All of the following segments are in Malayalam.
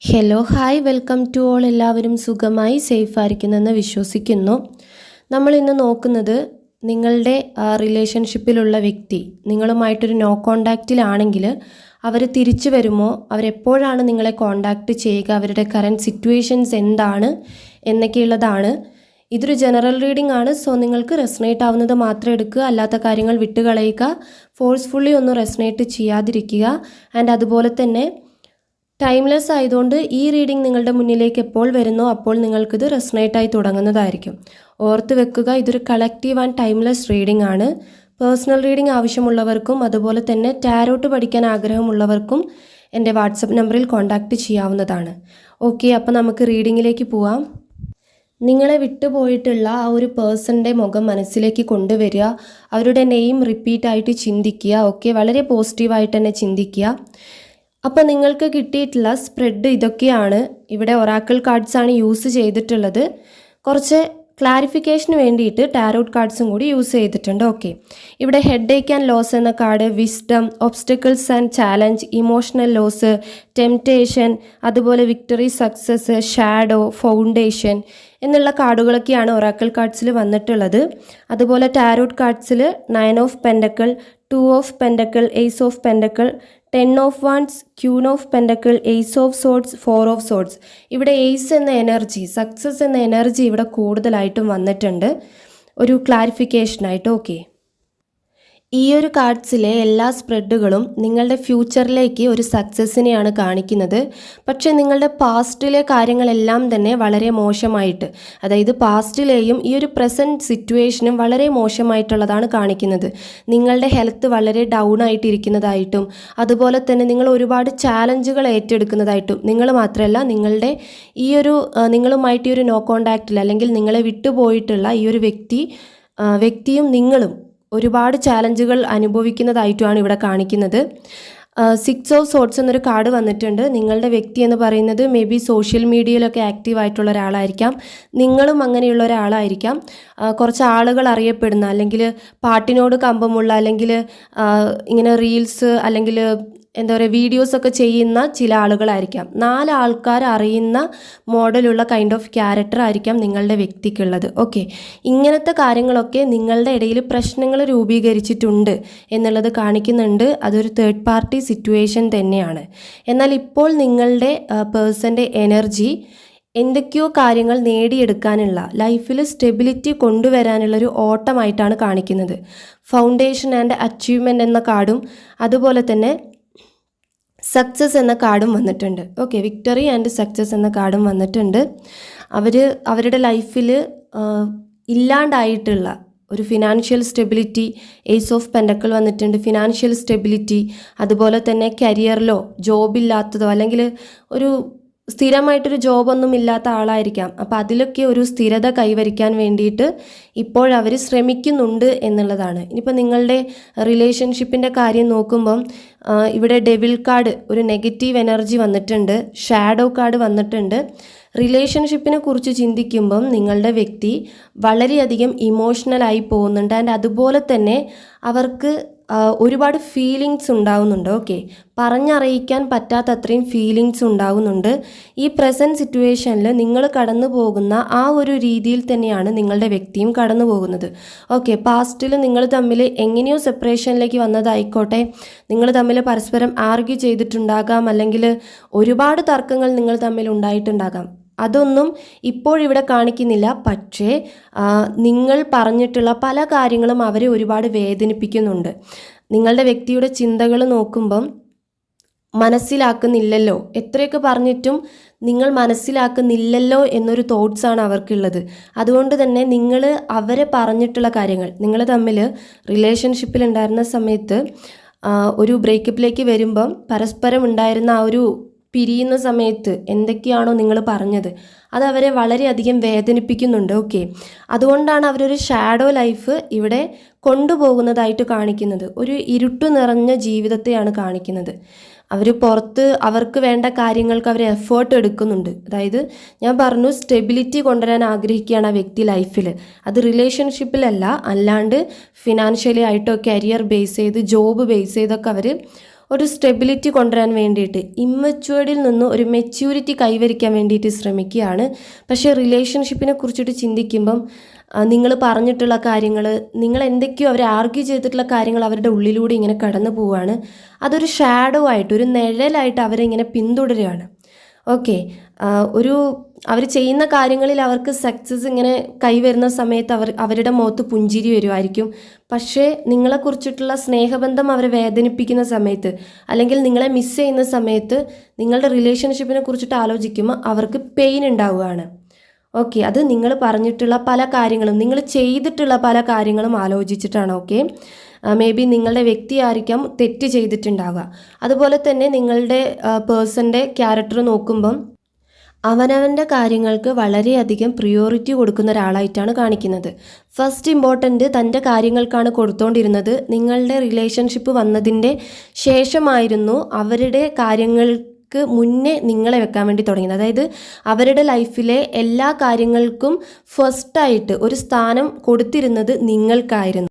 Hello hi welcome to all. എല്ലാവരും സുഖമായി സേഫായിരിക്കുന്നെന്ന് വിശ്വസിക്കുന്നു. നമ്മൾ ഇന്ന് നോക്കുന്നത് നിങ്ങളുടെ റിലേഷൻഷിപ്പിലുള്ള വ്യക്തി നിങ്ങളുമായിട്ടൊരു നോ കോണ്ടാക്റ്റിലാണെങ്കിൽ അവർ തിരിച്ചു വരുമോ, അവരെപ്പോഴാണ് നിങ്ങളെ കോണ്ടാക്റ്റ് ചെയ്യുക, അവരുടെ കറൻറ്റ് സിറ്റുവേഷൻസ് എന്താണ് എന്നൊക്കെയുള്ളതാണ്. ഇതൊരു ജനറൽ റീഡിംഗ് ആണ്. സോ നിങ്ങൾക്ക് റെസനേറ്റ് ആവുന്നത് മാത്രം എടുക്കുക, അല്ലാത്ത കാര്യങ്ങൾ വിട്ടുകളയുക. ഫോഴ്സ്ഫുള്ളി ഒന്നും റെസനേറ്റ് ചെയ്യാതിരിക്കുക. ആൻഡ് അതുപോലെ തന്നെ ടൈംലെസ് ആയതുകൊണ്ട് ഈ റീഡിംഗ് നിങ്ങളുടെ മുന്നിലേക്ക് എപ്പോൾ വരുന്നോ അപ്പോൾ നിങ്ങൾക്കിത് റെസനേറ്റായി തുടങ്ങുന്നതായിരിക്കും. ഓർത്ത് വെക്കുക, ഇതൊരു കളക്റ്റീവ് ആൻഡ് ടൈംലെസ് റീഡിംഗ് ആണ്. പേഴ്സണൽ റീഡിംഗ് ആവശ്യമുള്ളവർക്കും അതുപോലെ തന്നെ ടാരോട്ട് പഠിക്കാൻ ആഗ്രഹമുള്ളവർക്കും എൻ്റെ വാട്സപ്പ് നമ്പറിൽ കോൺടാക്റ്റ് ചെയ്യാവുന്നതാണ്. ഓക്കെ, അപ്പോൾ നമുക്ക് റീഡിങ്ങിലേക്ക് പോവാം. നിങ്ങളെ വിട്ടുപോയിട്ടുള്ള ആ ഒരു പേഴ്സൻ്റെ മുഖം മനസ്സിലേക്ക് കൊണ്ടുവരിക. അവരുടെ നെയിം റിപ്പീറ്റായിട്ട് ചിന്തിക്കുക. ഓക്കെ, വളരെ പോസിറ്റീവായിട്ട് തന്നെ ചിന്തിക്കുക. അപ്പോൾ നിങ്ങൾക്ക് കിട്ടിയിട്ടുള്ള സ്പ്രെഡ് ഇതൊക്കെയാണ്. ഇവിടെ ഒറാക്കിൾ കാർഡ്സാണ് യൂസ് ചെയ്തിട്ടുള്ളത്. കുറച്ച് ക്ലാരിഫിക്കേഷന് വേണ്ടിയിട്ട് ടാരോട്ട് കാർഡ്സും കൂടി യൂസ് ചെയ്തിട്ടുണ്ട്. ഓക്കെ, ഇവിടെ ഹെഡ് ഏക്ക് ആൻഡ് ലോസ് എന്ന card, wisdom, obstacles and challenge, emotional loss, temptation, അതുപോലെ വിക്ടറി, സക്സസ്, ഷാഡോ, ഫൗണ്ടേഷൻ എന്നുള്ള കാർഡുകളൊക്കെയാണ് ഒറാക്കിൾ കാർഡ്സിൽ വന്നിട്ടുള്ളത്. അതുപോലെ ടാരോട്ട് കാർഡ്സിൽ 9 of pentacle, 2 of pentacle, ace of pentacle, 10 of wands, queen of pentacle, ace of swords, 4 of swords. ഇവിടെ ഏസ് എന്ന എനർജി, സക്സസ് എന്ന എനർജി ഇവിടെ കൂടുതലായിട്ടും വന്നിട്ടുണ്ട് ഒരു ക്ലാരിഫിക്കേഷനായിട്ട്. ഓക്കെ, ഈ ഒരു കാർഡ്സിലെ എല്ലാ സ്പ്രെഡുകളും നിങ്ങളുടെ ഫ്യൂച്ചറിലേക്ക് ഒരു സക്സസ്സിനെയാണ് കാണിക്കുന്നത്. പക്ഷേ നിങ്ങളുടെ പാസ്റ്റിലെ കാര്യങ്ങളെല്ലാം തന്നെ വളരെ മോശമായിട്ട്, അതായത് പാസ്റ്റിലെയും ഈ ഒരു പ്രസൻറ്റ് സിറ്റുവേഷനും വളരെ മോശമായിട്ടുള്ളതാണ് കാണിക്കുന്നത്. നിങ്ങളുടെ ഹെൽത്ത് വളരെ ഡൗൺ ആയിട്ടിരിക്കുന്നതായിട്ടും അതുപോലെ തന്നെ നിങ്ങൾ ഒരുപാട് ചാലഞ്ചുകൾ ഏറ്റെടുക്കുന്നതായിട്ടും, നിങ്ങൾ മാത്രമല്ല നിങ്ങളുടെ ഈ ഒരു നിങ്ങളുമായിട്ട് ഈ ഒരു നോ കോണ്ടാക്റ്റിൽ അല്ലെങ്കിൽ നിങ്ങളെ വിട്ടുപോയിട്ടുള്ള ഈ ഒരു വ്യക്തിയും നിങ്ങളും ഒരുപാട് ചാലഞ്ചുകൾ അനുഭവിക്കുന്നതായിട്ടുമാണ് ഇവിടെ കാണിക്കുന്നത്. 6 ഓഫ് സോഡ്സ് എന്നൊരു കാർഡ് വന്നിട്ടുണ്ട്. നിങ്ങളുടെ വ്യക്തി എന്ന് പറയുന്നത് മേ ബി സോഷ്യൽ മീഡിയയിലൊക്കെ ആക്റ്റീവ് ആയിട്ടുള്ള ഒരാളായിരിക്കാം. നിങ്ങളും അങ്ങനെയുള്ള ഒരാളായിരിക്കാം. കുറച്ച് ആളുകൾ അറിയപ്പെടുന്ന അല്ലെങ്കിൽ പാട്ടിനോട് കമ്പമുള്ള അല്ലെങ്കിൽ ഇങ്ങനെ റീൽസ് അല്ലെങ്കിൽ എന്താ പറയുക വീഡിയോസൊക്കെ ചെയ്യുന്ന ചില ആളുകളായിരിക്കാം. 4 ആൾക്കാർ അറിയുന്ന മോഡലുള്ള കൈൻഡ് ഓഫ് ക്യാരക്ടർ ആയിരിക്കാം നിങ്ങളുടെ വ്യക്തിക്കുള്ളത്. ഓക്കെ, ഇങ്ങനത്തെ കാര്യങ്ങളൊക്കെ നിങ്ങളുടെ ഇടയിൽ പ്രശ്നങ്ങൾ രൂപീകരിച്ചിട്ടുണ്ട് എന്നുള്ളത് കാണിക്കുന്നുണ്ട്. അതൊരു തേർഡ് പാർട്ടി സിറ്റുവേഷൻ തന്നെയാണ്. എന്നാൽ ഇപ്പോൾ നിങ്ങളുടെ പേഴ്സൻ്റെ എനർജി എന്തൊക്കെയോ കാര്യങ്ങൾ നേടിയെടുക്കാനുള്ള, ലൈഫിൽ സ്റ്റെബിലിറ്റി കൊണ്ടുവരാനുള്ളൊരു ഓട്ടമായിട്ടാണ് കാണിക്കുന്നത്. ഫൗണ്ടേഷൻ ആൻഡ് അച്ചീവ്മെൻറ്റ് എന്ന കാർഡും അതുപോലെ തന്നെ സക്സസ് എന്ന കാർഡും വന്നിട്ടുണ്ട്. ഓക്കെ, വിക്ടറി ആൻഡ് സക്സസ് എന്ന കാർഡും വന്നിട്ടുണ്ട്. അവരുടെ ലൈഫിൽ ഇല്ലാണ്ടായിട്ടുള്ള ഒരു financial stability, ace of pentacle വന്നിട്ടുണ്ട്, ഫിനാൻഷ്യൽ സ്റ്റെബിലിറ്റി, അതുപോലെ തന്നെ കരിയറിലോ ജോബില്ലാത്തതോ അല്ലെങ്കിൽ ഒരു സ്ഥിരമായിട്ടൊരു ജോബൊന്നും ഇല്ലാത്ത ആളായിരിക്കാം. അപ്പോൾ അതിലൊക്കെ ഒരു സ്ഥിരത കൈവരിക്കാൻ വേണ്ടിയിട്ട് ഇപ്പോഴവർ ശ്രമിക്കുന്നുണ്ട് എന്നുള്ളതാണ്. ഇനിയിപ്പോൾ നിങ്ങളുടെ റിലേഷൻഷിപ്പിൻ്റെ കാര്യം നോക്കുമ്പം ഇവിടെ ഡെവിൾ കാർഡ്, ഒരു നെഗറ്റീവ് എനർജി വന്നിട്ടുണ്ട്, ഷാഡോ കാർഡ് വന്നിട്ടുണ്ട്. റിലേഷൻഷിപ്പിനെ കുറിച്ച് ചിന്തിക്കുമ്പം നിങ്ങളുടെ വ്യക്തി വളരെയധികം ഇമോഷണലായി പോകുന്നുണ്ട്. ആൻഡ് അതുപോലെ തന്നെ അവർക്ക് ഒരുപാട് ഫീലിങ്സ് ഉണ്ടാവുന്നുണ്ട്. ഓക്കെ, പറഞ്ഞറിയിക്കാൻ പറ്റാത്ത അത്രയും ഫീലിങ്സ് ഉണ്ടാവുന്നുണ്ട്. ഈ പ്രസൻറ്റ് സിറ്റുവേഷനിൽ നിങ്ങൾ കടന്നു പോകുന്ന ആ ഒരു രീതിയിൽ തന്നെയാണ് നിങ്ങളുടെ വ്യക്തിയും കടന്നു പോകുന്നത്. ഓക്കെ, പാസ്റ്റിൽ നിങ്ങൾ തമ്മിൽ എങ്ങനെയോ സെപ്പറേഷനിലേക്ക് വന്നതായിക്കോട്ടെ, നിങ്ങൾ തമ്മിൽ പരസ്പരം ആർഗ്യൂ ചെയ്തിട്ടുണ്ടാകാം, അല്ലെങ്കിൽ ഒരുപാട് തർക്കങ്ങൾ നിങ്ങൾ തമ്മിൽ ഉണ്ടായിട്ടുണ്ടാകാം. അതൊന്നും ഇപ്പോഴിവിടെ കാണിക്കുന്നില്ല. പക്ഷേ നിങ്ങൾ പറഞ്ഞിട്ടുള്ള പല കാര്യങ്ങളും അവരെ ഒരുപാട് വേദനിപ്പിക്കുന്നുണ്ട്. നിങ്ങളുടെ വ്യക്തിയുടെ ചിന്തകൾ നോക്കുമ്പം മനസ്സിലാക്കുന്നില്ലല്ലോ, എത്രയൊക്കെ പറഞ്ഞിട്ടും നിങ്ങൾ മനസ്സിലാക്കുന്നില്ലല്ലോ എന്നൊരു തോട്ട്സാണ് അവർക്കുള്ളത്. അതുകൊണ്ട് തന്നെ നിങ്ങൾ അവരെ പറഞ്ഞിട്ടുള്ള കാര്യങ്ങൾ, നിങ്ങൾ തമ്മിൽ റിലേഷൻഷിപ്പിൽ ഉണ്ടായിരുന്ന സമയത്ത് ഒരു ബ്രേക്കപ്പിലേക്ക് വരുമ്പം പരസ്പരം ഉണ്ടായിരുന്ന ആ ഒരു പിരിയുന്ന സമയത്ത് എന്തൊക്കെയാണോ നിങ്ങൾ പറഞ്ഞത് അത് അവരെ വളരെയധികം വേദനിപ്പിക്കുന്നുണ്ട്. ഓക്കെ, അതുകൊണ്ടാണ് അവരൊരു ഷാഡോ ലൈഫ് ഇവിടെ കൊണ്ടുപോകുന്നതായിട്ട് കാണിക്കുന്നത്. ഒരു ഇരുട്ടു നിറഞ്ഞ ജീവിതത്തെയാണ് കാണിക്കുന്നത്. അവർ പുറത്ത് അവർക്ക് വേണ്ട കാര്യങ്ങൾക്ക് അവർ എഫേർട്ട് എടുക്കുന്നുണ്ട്. അതായത് ഞാൻ പറഞ്ഞു, സ്റ്റെബിലിറ്റി കൊണ്ടുവരാൻ ആഗ്രഹിക്കുകയാണ് ആ വ്യക്തി ലൈഫിൽ. അത് റിലേഷൻഷിപ്പിലല്ല, അല്ലാണ്ട് ഫിനാൻഷ്യലി ആയിട്ടോ കരിയർ ബേസ് ചെയ്ത് ജോബ് ബേസ് ചെയ്തൊക്കെ അവർ ഒരു സ്റ്റെബിലിറ്റി കൊണ്ടുവരാൻ വേണ്ടിയിട്ട് ഇമ്മച്വേർഡിൽ നിന്ന് ഒരു മെച്യൂരിറ്റി കൈവരിക്കാൻ വേണ്ടിയിട്ട് ശ്രമിക്കുകയാണ്. പക്ഷേ റിലേഷൻഷിപ്പിനെ കുറിച്ചിട്ട് ചിന്തിക്കുമ്പം നിങ്ങൾ പറഞ്ഞിട്ടുള്ള കാര്യങ്ങൾ, നിങ്ങൾ എന്തൊക്കെയോ അവർ ആർഗ്യൂ ചെയ്തിട്ടുള്ള കാര്യങ്ങൾ അവരുടെ ഉള്ളിലൂടെ ഇങ്ങനെ കടന്നു പോവുകയാണ്. അതൊരു ഷാഡോ ആയിട്ട്, ഒരു നിഴലായിട്ട് അവരെ ഇങ്ങനെ പിന്തുടരുകയാണ്. ഓക്കെ, അവർ ചെയ്യുന്ന കാര്യങ്ങളിൽ അവർക്ക് സക്സസ് ഇങ്ങനെ കൈവരുന്ന സമയത്ത് അവരുടെ മുഖത്ത് പുഞ്ചിരി വരുമായിരിക്കും. പക്ഷേ നിങ്ങളെക്കുറിച്ചിട്ടുള്ള സ്നേഹബന്ധം അവരെ വേദനിപ്പിക്കുന്ന സമയത്ത്, അല്ലെങ്കിൽ നിങ്ങളെ മിസ് ചെയ്യുന്ന സമയത്ത്, നിങ്ങളുടെ റിലേഷൻഷിപ്പിനെ കുറിച്ചിട്ട് ആലോചിക്കുമ്പോൾ അവർക്ക് പെയിൻ ഉണ്ടാവുകയാണ്. ഓക്കെ, അത് നിങ്ങൾ പറഞ്ഞിട്ടുള്ള പല കാര്യങ്ങളും, നിങ്ങൾ ചെയ്തിട്ടുള്ള പല കാര്യങ്ങളും ആലോചിച്ചിട്ടാണ്. ഓക്കെ, മേ ബി നിങ്ങളുടെ വ്യക്തി ആയിരിക്കാം തെറ്റ് ചെയ്തിട്ടുണ്ടാവുക. അതുപോലെ തന്നെ നിങ്ങളുടെ പേഴ്സൻ്റെ ക്യാരക്ടർ നോക്കുമ്പം അവനവൻ്റെ കാര്യങ്ങൾക്ക് വളരെയധികം പ്രിയോറിറ്റി കൊടുക്കുന്ന ഒരാളായിട്ടാണ് കാണിക്കുന്നത്. ഫസ്റ്റ് ഇമ്പോർട്ടൻ്റ് തൻ്റെ കാര്യങ്ങൾക്കാണ് കൊടുത്തുകൊണ്ടിരുന്നത്. നിങ്ങളുടെ റിലേഷൻഷിപ്പ് വന്നതിൻ്റെ ശേഷമായിരുന്നു അവരുടെ കാര്യങ്ങൾക്ക് മുന്നേ നിങ്ങളെ വെക്കാൻ വേണ്ടി തുടങ്ങിയത്. അതായത് അവരുടെ ലൈഫിലെ എല്ലാ കാര്യങ്ങൾക്കും ഫസ്റ്റായിട്ട് ഒരു സ്ഥാനം കൊടുത്തിരുന്നത് നിങ്ങൾക്കായിരുന്നു.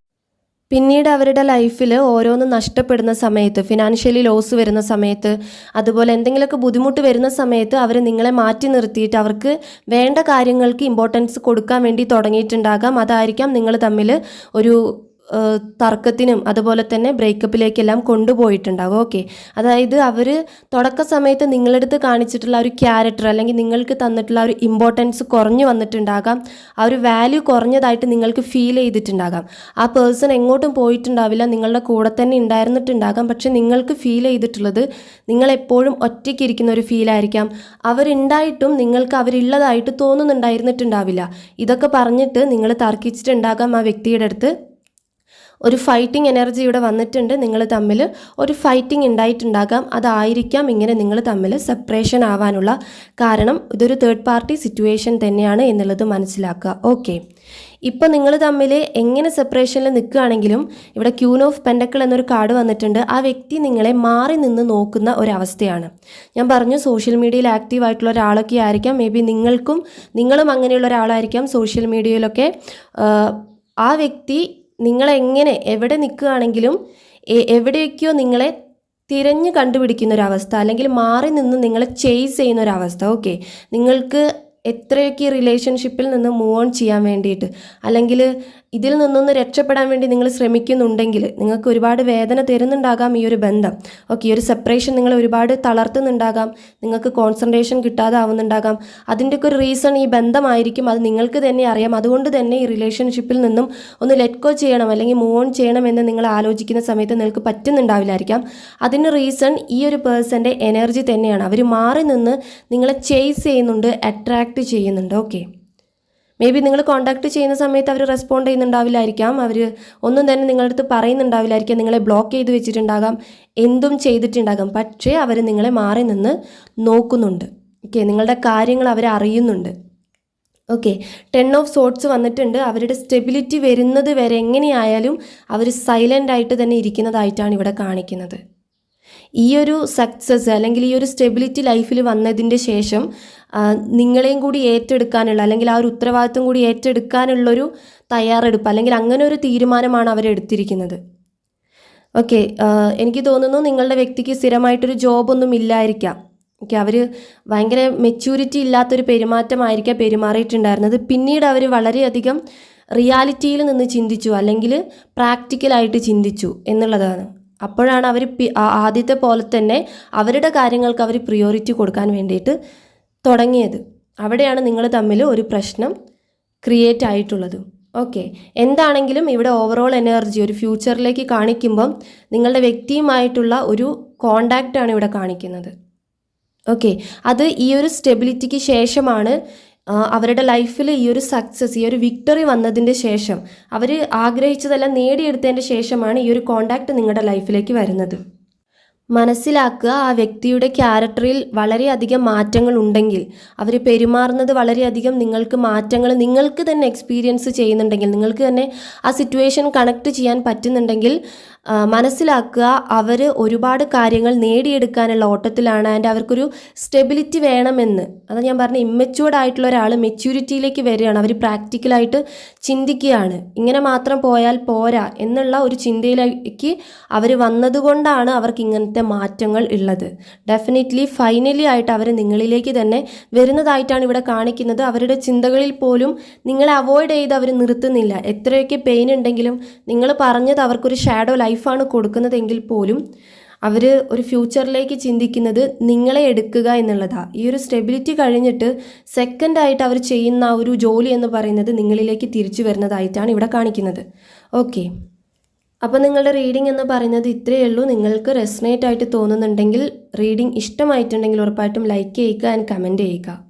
പിന്നീട് അവരുടെ ലൈഫിൽ ഓരോന്ന് നഷ്ടപ്പെടുന്ന സമയത്ത്, ഫിനാൻഷ്യലി ലോസ് വരുന്ന സമയത്ത്, അതുപോലെ എന്തെങ്കിലുമൊക്കെ ബുദ്ധിമുട്ട് വരുന്ന സമയത്ത് അവർ നിങ്ങളെ മാറ്റി നിർത്തിയിട്ട് അവർക്ക് വേണ്ട കാര്യങ്ങൾക്ക് ഇമ്പോർട്ടൻസ് കൊടുക്കാൻ വേണ്ടി തുടങ്ങിയിട്ടുണ്ടാകാം. അതായിരിക്കാം നിങ്ങൾ തമ്മിൽ ഒരു തർക്കത്തിനും അതുപോലെ തന്നെ ബ്രേക്കപ്പിലേക്കെല്ലാം കൊണ്ടുപോയിട്ടുണ്ടാകും. ഓക്കെ, അതായത് അവർ തുടക്ക സമയത്ത് നിങ്ങളടുത്ത് കാണിച്ചിട്ടുള്ള ഒരു ക്യാരക്ടർ, അല്ലെങ്കിൽ നിങ്ങൾക്ക് തന്നിട്ടുള്ള ഒരു ഇമ്പോർട്ടൻസ് കുറഞ്ഞു വന്നിട്ടുണ്ടാകാം. ആ ഒരു വാല്യൂ കുറഞ്ഞതായിട്ട് നിങ്ങൾക്ക് ഫീൽ ചെയ്തിട്ടുണ്ടാകാം. ആ പേഴ്സൺ എങ്ങോട്ടും പോയിട്ടുണ്ടാവില്ല, നിങ്ങളുടെ കൂടെ തന്നെ ഉണ്ടായിരുന്നിട്ടുണ്ടാകാം. പക്ഷെ നിങ്ങൾക്ക് ഫീൽ ചെയ്തിട്ടുള്ളത് നിങ്ങളെപ്പോഴും ഒറ്റയ്ക്കിരിക്കുന്ന ഒരു ഫീലായിരിക്കാം. അവരുണ്ടായിട്ടും നിങ്ങൾക്ക് അവരുള്ളതായിട്ട് തോന്നുന്നുണ്ടായിരുന്നിട്ടുണ്ടാവില്ല. ഇതൊക്കെ പറഞ്ഞിട്ട് നിങ്ങൾ തർക്കിച്ചിട്ടുണ്ടാകാം ആ വ്യക്തിയുടെ അടുത്ത്. ഒരു ഫൈറ്റിംഗ് എനർജി ഇവിടെ വന്നിട്ടുണ്ട്, നിങ്ങൾ തമ്മിൽ ഒരു ഫൈറ്റിംഗ് ഉണ്ടായിട്ടുണ്ടാകാം. അതായിരിക്കാം ഇങ്ങനെ നിങ്ങൾ തമ്മിൽ സെപ്പറേഷൻ ആവാനുള്ള കാരണം. ഇതൊരു തേർഡ് പാർട്ടി സിറ്റുവേഷൻ തന്നെയാണ് എന്നുള്ളത് മനസ്സിലാക്കുക. ഓക്കെ, ഇപ്പോൾ നിങ്ങൾ തമ്മിൽ എങ്ങനെ സെപ്പറേഷനിൽ നിൽക്കുകയാണെങ്കിലും ഇവിടെ ക്യൂൻ ഓഫ് പെൻഡക്കിൾ എന്നൊരു കാർഡ് വന്നിട്ടുണ്ട്. ആ വ്യക്തി നിങ്ങളെ മാറി നിന്ന് നോക്കുന്ന ഒരവസ്ഥയാണ്. ഞാൻ പറഞ്ഞു സോഷ്യൽ മീഡിയയിൽ ആക്റ്റീവ് ആയിട്ടുള്ള ഒരാളൊക്കെ ആയിരിക്കാം. മേ ബി നിങ്ങളും അങ്ങനെയുള്ള ഒരാളായിരിക്കാം സോഷ്യൽ മീഡിയയിലൊക്കെ. ആ വ്യക്തി നിങ്ങളെങ്ങനെ എവിടെ നിൽക്കുകയാണെങ്കിലും എവിടെയൊക്കെയോ നിങ്ങളെ തിരഞ്ഞ് കണ്ടുപിടിക്കുന്ന ഒരവസ്ഥ, അല്ലെങ്കിൽ മാറി നിന്ന് നിങ്ങളെ ചേസ് ചെയ്യുന്ന ഒരവസ്ഥ. ഓക്കെ, നിങ്ങൾക്ക് എത്രയൊക്കെ ഈ റിലേഷൻഷിപ്പിൽ നിന്ന് മൂവ് ഓൺ ചെയ്യാൻ വേണ്ടിയിട്ട്, അല്ലെങ്കിൽ ഇതിൽ നിന്നൊന്ന് രക്ഷപ്പെടാൻ വേണ്ടി നിങ്ങൾ ശ്രമിക്കുന്നുണ്ടെങ്കിൽ നിങ്ങൾക്ക് ഒരുപാട് വേദന തരുന്നുണ്ടാകാം ഈ ഒരു ബന്ധം. ഓക്കെ, ഈ ഒരു സെപ്പറേഷൻ നിങ്ങൾ ഒരുപാട് തളർത്തുന്നുണ്ടാകാം, നിങ്ങൾക്ക് കോൺസെൻട്രേഷൻ കിട്ടാതെ ആവുന്നുണ്ടാകാം. അതിൻ്റെയൊക്കെ ഒരു റീസൺ ഈ ബന്ധമായിരിക്കും. അത് നിങ്ങൾക്ക് തന്നെ അറിയാം. അതുകൊണ്ട് തന്നെ ഈ റിലേഷൻഷിപ്പിൽ നിന്നും ഒന്ന് ലെറ്റ് ഗോ ചെയ്യണം, അല്ലെങ്കിൽ മൂവ് ഓൺ ചെയ്യണം എന്ന് നിങ്ങൾ ആലോചിക്കുന്ന സമയത്ത് നിങ്ങൾക്ക് പറ്റുന്നുണ്ടാവില്ലായിരിക്കാം. അതിന് റീസൺ ഈ ഒരു പേഴ്സൻ്റെ എനർജി തന്നെയാണ്. അവർ മാറി നിന്ന് നിങ്ങളെ ചേസ് ചെയ്യുന്നുണ്ട്, അട്രാക്റ്റ് ചെയ്യുന്നുണ്ട്. ഓക്കെ, മേ ബി നിങ്ങൾ കോൺടാക്ട് ചെയ്യുന്ന സമയത്ത് അവർ റെസ്പോണ്ട് ചെയ്യുന്നുണ്ടാവില്ലായിരിക്കാം. അവർ ഒന്നും തന്നെ നിങ്ങളുടെ അടുത്ത് പറയുന്നുണ്ടാവില്ലായിരിക്കാം. നിങ്ങളെ ബ്ലോക്ക് ചെയ്ത് വെച്ചിട്ടുണ്ടാകാം, എന്തും ചെയ്തിട്ടുണ്ടാകാം. പക്ഷേ അവർ നിങ്ങളെ മാറി നിന്ന് നോക്കുന്നുണ്ട്. ഓക്കെ, നിങ്ങളുടെ കാര്യങ്ങൾ അവർ അറിയുന്നുണ്ട്. ഓക്കെ, 10 ഓഫ് സോർട്സ് വന്നിട്ടുണ്ട്. അവരുടെ സ്റ്റെബിലിറ്റി വരുന്നത് വരെ എങ്ങനെയായാലും അവർ സൈലൻ്റ് ആയിട്ട് തന്നെ ഇരിക്കുന്നതായിട്ടാണ് ഇവിടെ കാണിക്കുന്നത്. ഈ ഒരു സക്സസ് അല്ലെങ്കിൽ ഈ ഒരു സ്റ്റെബിലിറ്റി ലൈഫിൽ വന്നതിൻ്റെ ശേഷം നിങ്ങളെയും കൂടി ഏറ്റെടുക്കാനുള്ള, അല്ലെങ്കിൽ ആ ഒരു ഉത്തരവാദിത്വം കൂടി ഏറ്റെടുക്കാനുള്ളൊരു തയ്യാറെടുപ്പ്, അല്ലെങ്കിൽ അങ്ങനെ ഒരു തീരുമാനമാണ് അവരെടുത്തിരിക്കുന്നത്. ഓക്കെ, എനിക്ക് തോന്നുന്നു നിങ്ങളുടെ വ്യക്തിക്ക് സ്ഥിരമായിട്ടൊരു ജോബൊന്നും ഇല്ലായിരിക്കാം. ഓക്കെ, അവർ ഭയങ്കര മെച്യൂരിറ്റി ഇല്ലാത്തൊരു പെരുമാറ്റമായിരിക്കാം പെരുമാറിയിട്ടുണ്ടായിരുന്നത്. പിന്നീട് അവർ വളരെയധികം റിയാലിറ്റിയിൽ നിന്ന് ചിന്തിച്ചു, അല്ലെങ്കിൽ പ്രാക്ടിക്കലായിട്ട് ചിന്തിച്ചു എന്നുള്ളതാണ്. അപ്പോഴാണ് അവർ ആദ്യത്തെ പോലെ തന്നെ അവരുടെ കാര്യങ്ങൾക്ക് അവർ പ്രിയോറിറ്റി കൊടുക്കാൻ വേണ്ടിയിട്ട് തുടങ്ങിയത്. അവിടെയാണ് നിങ്ങൾ തമ്മിൽ ഒരു പ്രശ്നം ക്രിയേറ്റ് ആയിട്ടുള്ളത്. ഓക്കെ, എന്താണെങ്കിലും ഇവിടെ ഓവറോൾ എനർജി ഒരു ഫ്യൂച്ചറിലേക്ക് കാണിക്കുമ്പം നിങ്ങളുടെ വ്യക്തിയുമായിട്ടുള്ള ഒരു കോണ്ടാക്റ്റാണ് ഇവിടെ കാണിക്കുന്നത്. ഓക്കെ, അത് ഈ ഒരു സ്റ്റെബിലിറ്റിക്ക് ശേഷമാണ് അവരുടെ ലൈഫിൽ ഈ ഒരു സക്സസ്, ഈ ഒരു വിക്ടറി വന്നതിൻ്റെ ശേഷം, അവർ ആഗ്രഹിച്ചതെല്ലാം നേടിയെടുത്തതിൻ്റെ ശേഷമാണ് ഈ ഒരു കോണ്ടാക്റ്റ് നിങ്ങളുടെ ലൈഫിലേക്ക് വരുന്നത്. മനസ്സിലാക്കുക, ആ വ്യക്തിയുടെ ക്യാരക്ടറിൽ വളരെയധികം മാറ്റങ്ങൾ ഉണ്ടെങ്കിൽ, അവർ പെരുമാറുന്നത് വളരെയധികം നിങ്ങൾക്ക് മാറ്റങ്ങൾ നിങ്ങൾക്ക് തന്നെ എക്സ്പീരിയൻസ് ചെയ്യുന്നുണ്ടെങ്കിൽ, നിങ്ങൾക്ക് തന്നെ ആ സിറ്റുവേഷൻ കണക്ട് ചെയ്യാൻ പറ്റുന്നുണ്ടെങ്കിൽ മനസ്സിലാക്കുക അവർ ഒരുപാട് കാര്യങ്ങൾ നേടിയെടുക്കാനുള്ള ഓട്ടത്തിലാണ്. ആൻഡ് അവർക്കൊരു സ്റ്റെബിലിറ്റി വേണമെന്ന്. അത് ഞാൻ പറഞ്ഞ ഇമ്മച്യൂർഡ് ആയിട്ടുള്ള ഒരാൾ മെച്യൂരിറ്റിയിലേക്ക് വരികയാണ്. അവർ പ്രാക്ടിക്കലായിട്ട് ചിന്തിക്കുകയാണ്. ഇങ്ങനെ മാത്രം പോയാൽ പോരാ എന്നുള്ള ഒരു ചിന്തയിലേക്ക് അവർ വന്നതുകൊണ്ടാണ് അവർക്ക് ഇങ്ങനത്തെ മാറ്റങ്ങൾ ഉള്ളത്. ഡെഫിനറ്റ്ലി ഫൈനലി ആയിട്ട് അവർ നിങ്ങളിലേക്ക് തന്നെ വരുന്നതായിട്ടാണ് ഇവിടെ കാണിക്കുന്നത്. അവരുടെ ചിന്തകളിൽ പോലും നിങ്ങളെ അവോയ്ഡ് ചെയ്ത് അവർ നിർത്തുന്നില്ല. എത്രയൊക്കെ പെയിൻ ഉണ്ടെങ്കിലും നിങ്ങൾ പറഞ്ഞത് അവർക്കൊരു ഷാഡോ ലൈഫാണ് കൊടുക്കുന്നതെങ്കിൽ പോലും അവർ ഒരു ഫ്യൂച്ചറിലേക്ക് ചിന്തിക്കുന്നത് നിങ്ങളെ എടുക്കുക എന്നുള്ളതാണ്. ഈ ഒരു സ്റ്റെബിലിറ്റി കഴിഞ്ഞിട്ട് സെക്കൻഡായിട്ട് അവർ ചെയ്യുന്ന ആ ഒരു ജോലി എന്ന് പറയുന്നത് നിങ്ങളിലേക്ക് തിരിച്ചു വരുന്നതായിട്ടാണ് ഇവിടെ കാണിക്കുന്നത്. ഓക്കെ, അപ്പോൾ നിങ്ങളുടെ റീഡിംഗ് എന്ന് പറയുന്നത് ഇത്രയേ ഉള്ളൂ. നിങ്ങൾക്ക് റെസനേറ്റ് ആയിട്ട് തോന്നുന്നുണ്ടെങ്കിൽ, റീഡിംഗ് ഇഷ്ടമായിട്ടുണ്ടെങ്കിൽ ഉറപ്പായിട്ടും ലൈക്ക് ചെയ്യുക ആൻഡ് കമൻറ്റ് ചെയ്യുക.